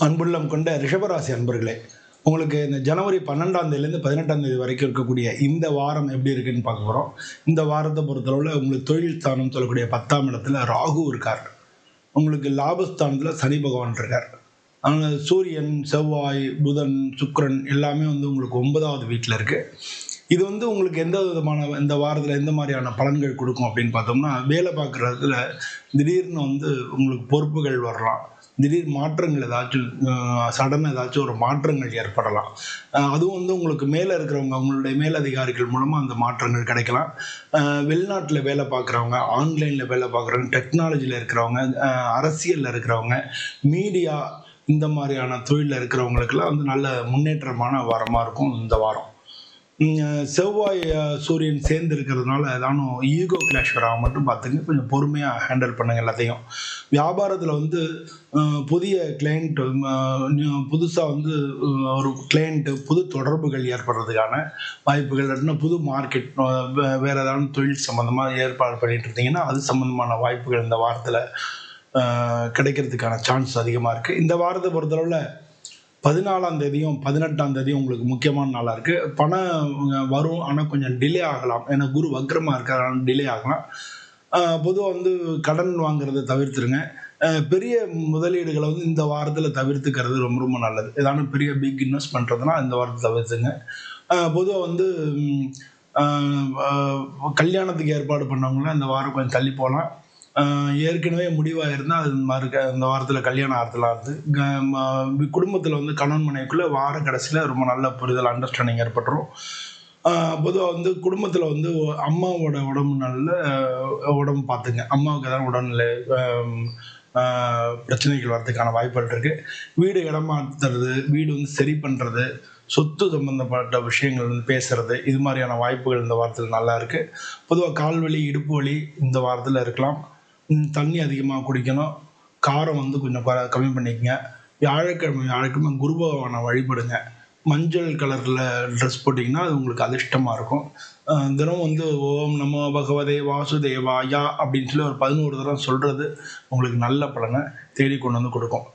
அன்புள்ளம் கொண்ட ரிஷபராசி அன்பர்களே, உங்களுக்கு இந்த ஜனவரி 12ஆம் தேதியிலேருந்து 18ஆம் தேதி வரைக்கும் இருக்கக்கூடிய இந்த வாரம் எப்படி இருக்குன்னு பார்க்க போகிறோம். இந்த வாரத்தை பொறுத்தளவில் உங்களுக்கு தொழில் ஸ்தானம் சொல்லக்கூடிய 10ஆம் இடத்துல ராகு இருக்கார். உங்களுக்கு லாபஸ்தானத்தில் சனி பகவான் இருக்கார். அதனால் சூரியன், செவ்வாய், புதன், சுக்கிரன் எல்லாமே உங்களுக்கு 9வது வீட்டில் இருக்குது. இது உங்களுக்கு எந்த விதமான இந்த வாரத்தில் எந்த மாதிரியான பலன்கள் கொடுக்கும் அப்படின்னு பார்த்தோம்னா, வேலை பார்க்குற இடத்துல திடீர்னு உங்களுக்கு பொறுப்புகள் வரலாம். திடீர் மாற்றங்கள் ஏதாச்சும் சடனாக ஏதாச்சும் ஒரு மாற்றங்கள் ஏற்படலாம். அதுவும் உங்களுக்கு மேலே இருக்கிறவங்க, உங்களுடைய மேலதிகாரிகள் மூலமாக அந்த மாற்றங்கள் கிடைக்கலாம். வெளிநாட்டில் வேலை பார்க்குறவங்க, ஆன்லைனில் வேலை பார்க்குறவங்க, டெக்னாலஜியில் இருக்கிறவங்க, அரசியலில் இருக்கிறவங்க, மீடியா இந்த மாதிரியான தொழிலில் இருக்கிறவங்களுக்கெல்லாம் நல்ல முன்னேற்றமான வாரமாக இருக்கும் இந்த வாரம். செவ்வாய் சூரியன் சேர்ந்து இருக்கிறதுனால ஏதானும் ஈகோ கிளாஷ் வராமல் மட்டும் பார்த்துங்க. கொஞ்சம் பொறுமையாக ஹேண்டில் பண்ணுங்கள் எல்லாத்தையும். வியாபாரத்தில் புதிய கிளைண்ட், புதுசாக ஒரு கிளைண்ட்டு, புது தொடர்புகள் ஏற்படுறதுக்கான வாய்ப்புகள், இல்லைன்னா புது மார்க்கெட், வேறு ஏதாவது தொழில் சம்மந்தமாக ஏற்பாடு பண்ணிட்டு இருந்தீங்கன்னா அது சம்மந்தமான வாய்ப்புகள் இந்த வாரத்தில் கிடைக்கிறதுக்கான சான்ஸ் அதிகமாக இருக்குது. இந்த வாரத்தை பொறுத்தளவில் 14ஆம் தேதியும் 18ஆம் தேதியும் உங்களுக்கு முக்கியமான நாளாக இருக்குது. பணம் வரும், ஆனால் கொஞ்சம் டிலே ஆகலாம். ஏன்னா குரு வக்ரமாக இருக்கிறதுனால டிலே ஆகலாம். பொதுவாக கடன் வாங்குறதை தவிர்த்துருங்க. பெரிய முதலீடுகளை இந்த வாரத்தில் தவிர்த்துக்கிறது ரொம்ப ரொம்ப நல்லது. ஏதாவது பெரிய பிக் இன்வெஸ்ட் பண்ணுறதுனா இந்த வாரத்தை தவிர்த்துங்க. பொதுவாக கல்யாணத்துக்கு ஏற்பாடு பண்ணவங்களாம் இந்த வாரம் கொஞ்சம் தள்ளி போகலாம். ஏற்கனவே முடிவாக இருந்தால் அது மாதிரி இந்த வாரத்தில் கல்யாணம் ஆகிறதுலாம் குடும்பத்தில் கணவன் மனைவிக்குள்ளே வார கடைசியில் ரொம்ப நல்ல புரிதல், அண்டர்ஸ்டாண்டிங் ஏற்பட்டுரும். பொதுவாக குடும்பத்தில் அம்மாவோட உடம்பு பார்த்துங்க. அம்மாவுக்கு ஏதாவது உடல்நிலை பிரச்சனைகள் வர்றதுக்கான வாய்ப்புகள் இருக்குது. வீடு இடம் மாற்றுறது, வீடு சரி பண்ணுறது, சொத்து சம்பந்தப்பட்ட விஷயங்கள் பேசுறது, இது மாதிரியான வாய்ப்புகள் இந்த வாரத்தில் நல்லா இருக்குது. பொதுவாக கால்வலி, இடுப்பு வலி இந்த வாரத்தில் இருக்கலாம். தண்ணி அதிகமாக குடிக்கணும். காரம் கொஞ்சம் கம்மி பண்ணிக்கங்க. வியாழக்கிழமை குரு பகவானை வழிபடுங்க. மஞ்சள் கலரில் ட்ரெஸ் போட்டிங்கன்னா அது உங்களுக்கு அதிர்ஷ்டமாக இருக்கும். தினம் ஓம் நமோ பகவதே வாசுதேவாயா அப்படின்னு சொல்லி ஒரு 11 தடவை சொல்கிறது உங்களுக்கு நல்ல பலனை தேடி கொண்டு கொடுக்கும்.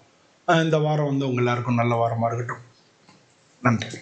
இந்த வாரம் உங்கள் எல்லாருக்கும் நல்ல வாரமாக இருக்கட்டும். நன்றி.